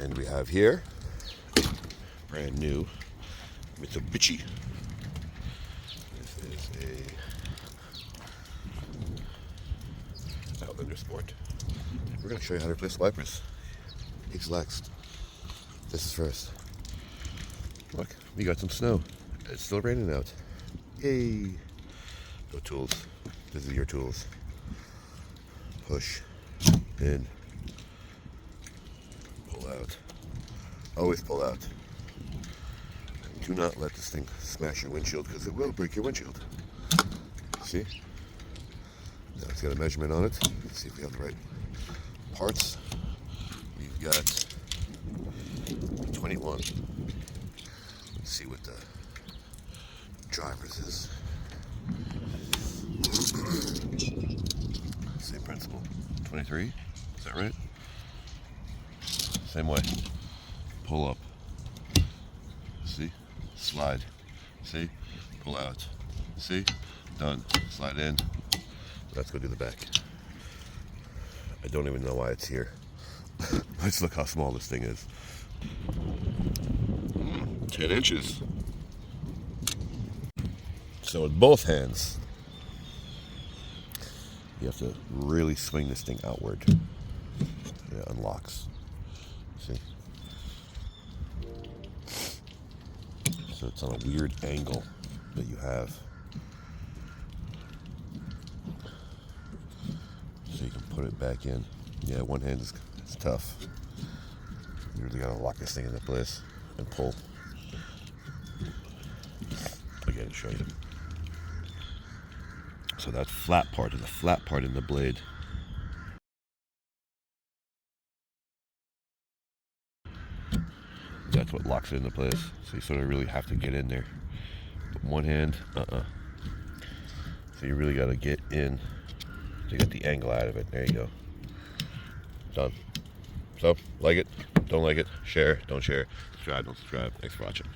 And we have here brand new Mitsubishi. This is a Outlander Sport. We're going to show you how to replace wipers. He's laxed. This is first. Look, we got some snow. It's still raining out. Yay! No tools. This is your tools. Push in. Pull out. Always pull out. Do not let this thing smash your windshield because it will break your windshield. See? Now it's got a measurement on it. Let's see if we have the right parts. We've got 21. Let's see what the driver's is. Same principle. 23. Is that right? Same way. Pull up. See? Slide. See? Pull out. See? Done. Slide in. Let's go do the back. I don't even know why it's here. Let's look how small this thing is. 10 inches. So with both hands, you have to really swing this thing outward. It unlocks. See? So it's on a weird angle that you have. So you can put it back in. Yeah, one hand is tough. You really gotta lock this thing into place and pull. Again, show you. So that flat part is a flat part in the blade. That's what locks it into place. So you sort of really have to get in there. But one hand, So you really got to get in to get the angle out of it. There you go. Done. So, like it, don't like it, share, don't share, subscribe, don't subscribe. Thanks for watching.